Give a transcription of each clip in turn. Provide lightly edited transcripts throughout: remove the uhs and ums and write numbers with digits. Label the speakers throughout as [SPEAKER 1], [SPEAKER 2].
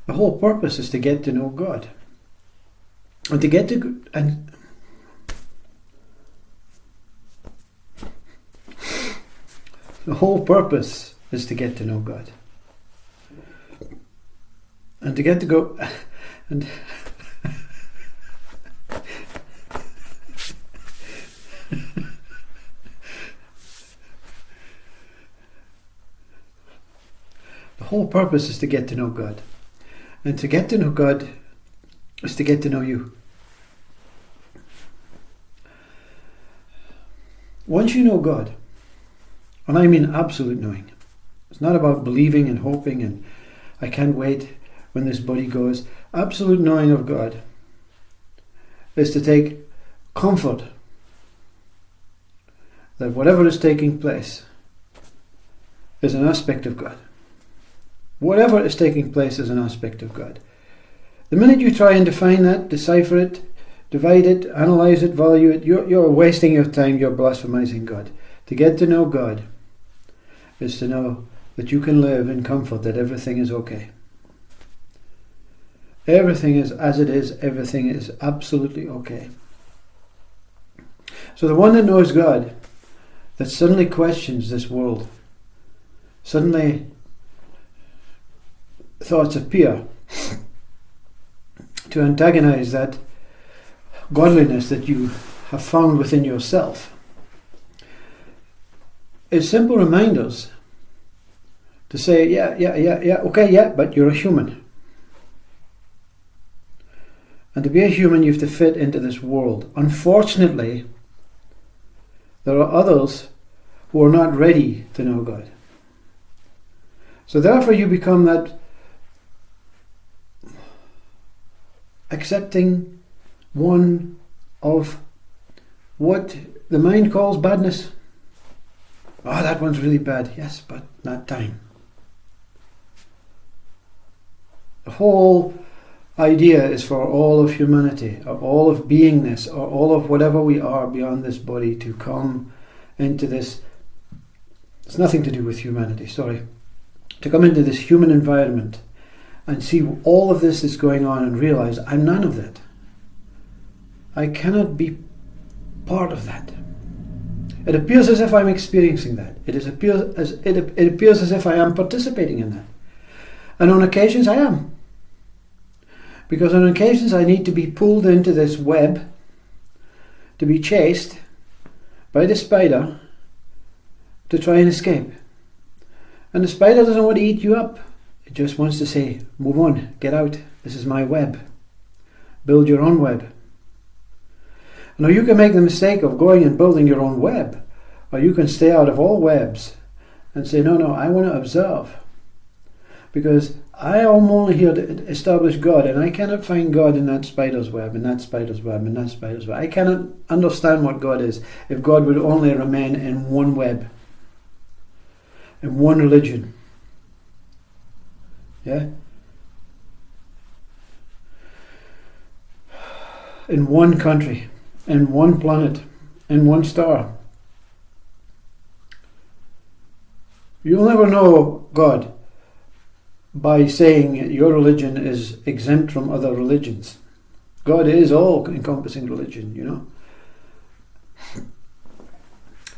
[SPEAKER 1] The whole purpose is to get to know God. And to get to... and the whole purpose is to get to know God. And to get to go... and the whole purpose is to get to know God. And to get to know God is to get to know you. Once you know God, and I mean absolute knowing, it's not about believing and hoping and I can't wait when this body goes. Absolute knowing of God is to take comfort that whatever is taking place is an aspect of God. Whatever is taking place is an aspect of God. The minute you try and define that, decipher it, divide it, analyze it, value it, you're wasting your time, you're blasphemizing God. To get to know God is to know that you can live in comfort that everything is okay. Everything is as it is, everything is absolutely okay. So the one that knows God, that suddenly questions this world, suddenly thoughts appear to antagonize that godliness that you have found within yourself, is simple reminders to say, yeah, but you're a human. And to be a human, you have to fit into this world. Unfortunately, there are others who are not ready to know God. So therefore you become that accepting one of what the mind calls badness. Oh, that one's really bad. Yes, but not time. The whole idea is for all of humanity, of all of beingness, or all of whatever we are beyond this body to come into this. It's nothing to do with humanity, sorry. To come into this human environment and see all of this is going on and realize I'm none of that. I cannot be part of that. It appears as if I'm experiencing that. It appears as if I am participating in that. And on occasions I am. Because on occasions I need to be pulled into this web, to be chased by the spider to try and escape. And the spider doesn't want to eat you up. It just wants to say, move on, get out. This is my web. Build your own web. Now you can make the mistake of going and building your own web, or you can stay out of all webs and say, no, I want to observe. Because I am only here to establish God, and I cannot find God in that spider's web, and that spider's web, and that spider's web. I cannot understand what God is if God would only remain in one web, in one religion. Yeah? In one country, in one planet, in one star. You'll never know God by saying your religion is exempt from other religions. God is all-encompassing religion, you know.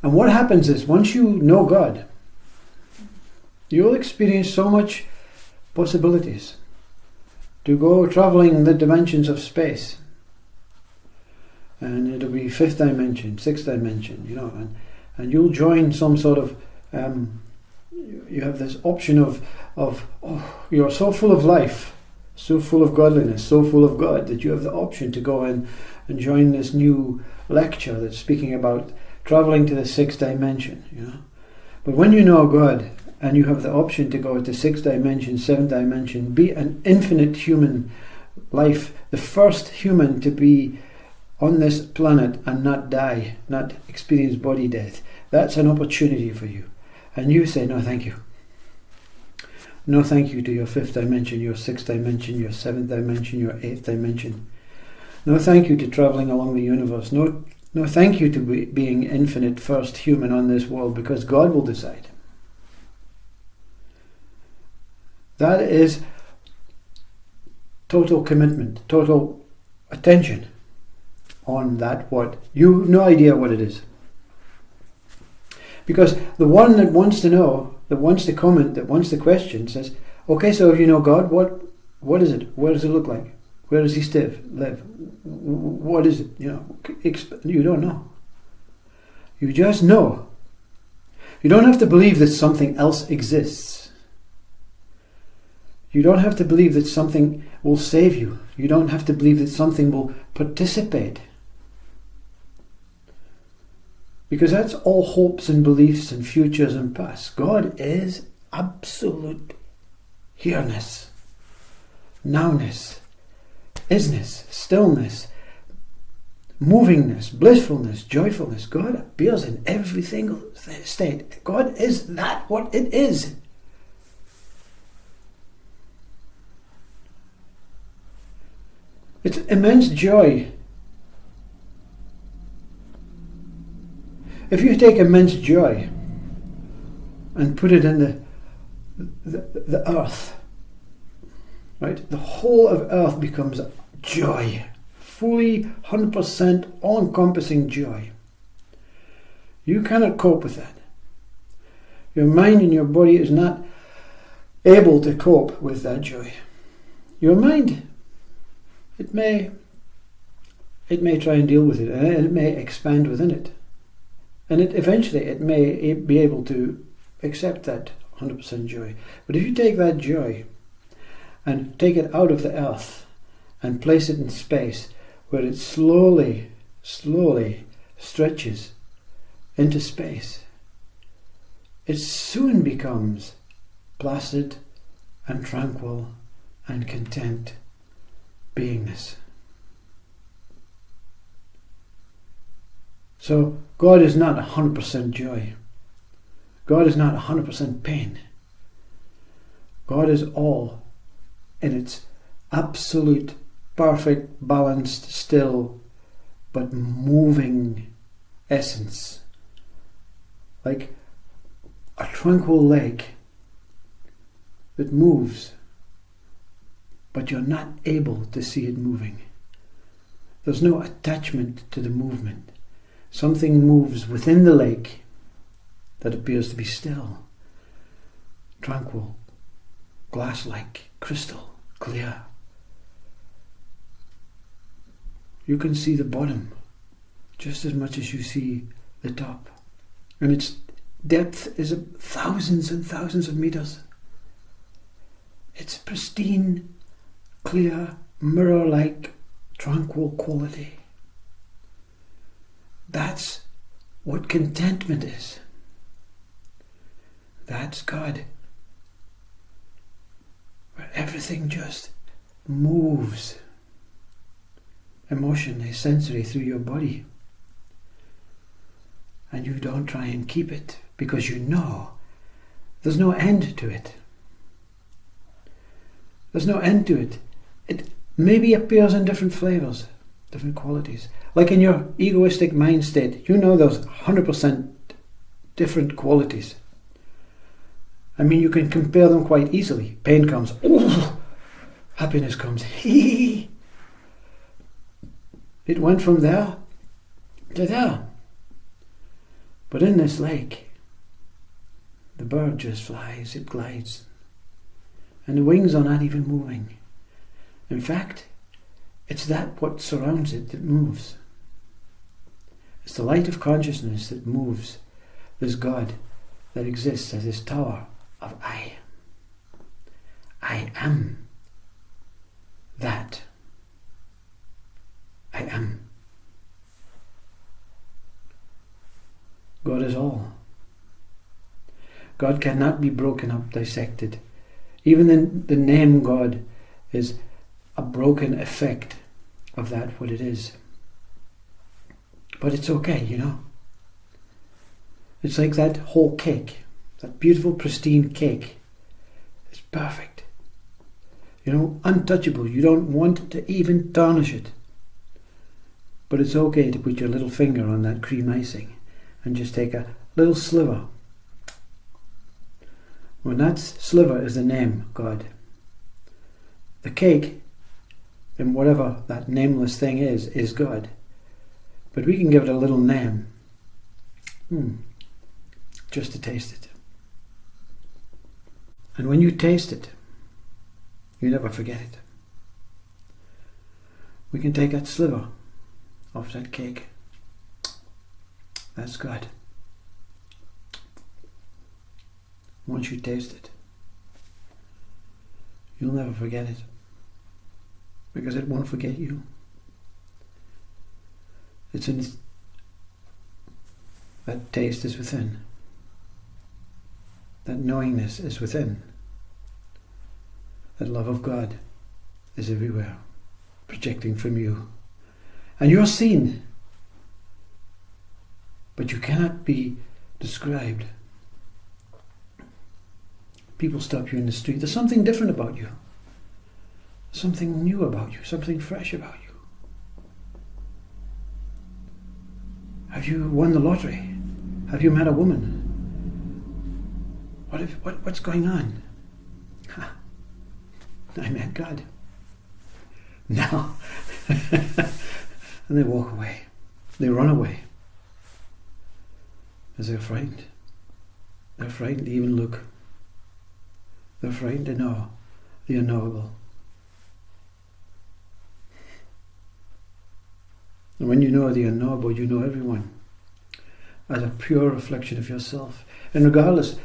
[SPEAKER 1] And what happens is, once you know God, you'll experience so much possibilities to go traveling the dimensions of space. And it'll be fifth dimension, sixth dimension, you know, and you'll join some sort of, you have this option of you're so full of life, so full of godliness, so full of God, that you have the option to go in and join this new lecture that's speaking about traveling to the sixth dimension, you know. But when you know God, and you have the option to go to sixth dimension, seventh dimension, be an infinite human life, the first human to be on this planet and not die, not experience body death. That's an opportunity for you. And you say, no thank you. No thank you to your fifth dimension, your sixth dimension, your seventh dimension, your eighth dimension. No thank you to travelling along the universe. No thank you to being infinite first human on this world, because God will decide. That is total commitment, total attention on that what you have no idea what it is. Because the one that wants to know, that wants to comment, that wants to question says, okay, so if you know God, what is it? What does it look like? Where does he live? What is it? You don't know. You just know. You don't have to believe that something else exists. You don't have to believe that something will save you. You don't have to believe that something will participate. Because that's all hopes and beliefs and futures and past. God is absolute here-ness, now-ness, isness, stillness, movingness, blissfulness, joyfulness. God appears in every single state. God is that what it is. It's immense joy. If you take immense joy and put it in the earth, right? The whole of earth becomes joy. Fully 100% all-encompassing joy. You cannot cope with that. Your mind and your body is not able to cope with that joy. Your mind, it may try and deal with it, and it may expand within it. And eventually it may be able to accept that 100% joy. But if you take that joy and take it out of the earth and place it in space, where it slowly stretches into space, it soon becomes placid and tranquil and content beingness. So God is not 100% joy. God is not 100% pain. God is all in its absolute, perfect, balanced, still, but moving essence. Like a tranquil lake that moves, but you're not able to see it moving. There's no attachment to the movement. Something moves within the lake that appears to be still, tranquil, glass-like, crystal, clear. You can see the bottom just as much as you see the top. And its depth is thousands and thousands of meters. It's pristine, clear, mirror-like, tranquil quality. That's what contentment is. That's God. Where everything just moves emotionally, sensory through your body. And you don't try and keep it because you know there's no end to it. There's no end to it. It maybe appears in different flavors, different qualities. Like in your egoistic mind state, you know there's 100% different qualities. I mean, you can compare them quite easily. Pain comes, oh, happiness comes, hee. It went from there to there. But in this lake, the bird just flies, it glides, and the wings are not even moving. In fact, it's that what surrounds it that moves. It's the light of consciousness that moves this God that exists as this tower of I. I am that. I am. God is all. God cannot be broken up, dissected. Even the name God is a broken effect of that what it is. But it's okay, you know. It's like that whole cake, that beautiful pristine cake. It's perfect. You know, untouchable. You don't want to even tarnish it. But it's okay to put your little finger on that cream icing and just take a little sliver. When that sliver is the name God. The cake in whatever that nameless thing is God. But we can give it a little name. Just to taste it. And when you taste it, you never forget it. We can take that sliver off that cake. That's God. Once you taste it, you'll never forget it. Because it won't forget you. It's in that taste is within. That knowingness is within. That love of God is everywhere, projecting from you. And you're seen, but you cannot be described. People stop you in the street. There's something different about you. Something new about you. Something fresh about you. Have you won the lottery? Have you met a woman? What's going on? I met God. Now, and they walk away. They run away. As they're frightened. They're frightened to even look. They're frightened to know the unknowable. And when you know the unknowable, you know everyone as a pure reflection of yourself. And regardless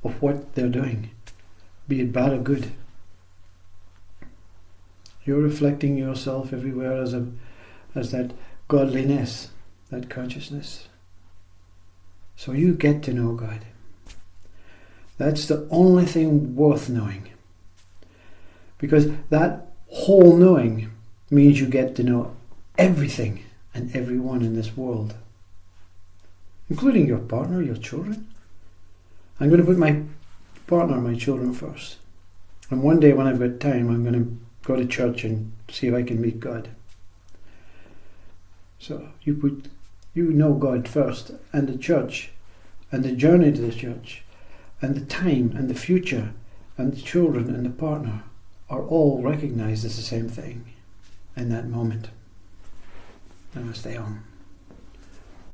[SPEAKER 1] of what they're doing, be it bad or good, you're reflecting yourself everywhere as that godliness, that consciousness. So you get to know God. That's the only thing worth knowing. Because that whole knowing means you get to know everything and everyone in this world, including your partner, your children. I'm going to put my partner and my children first. And one day when I've got time, I'm going to go to church and see if I can meet God. So you know God first, and the church, and the journey to the church, and the time, and the future, and the children, and the partner are all recognized as the same thing in that moment. Namaste Om.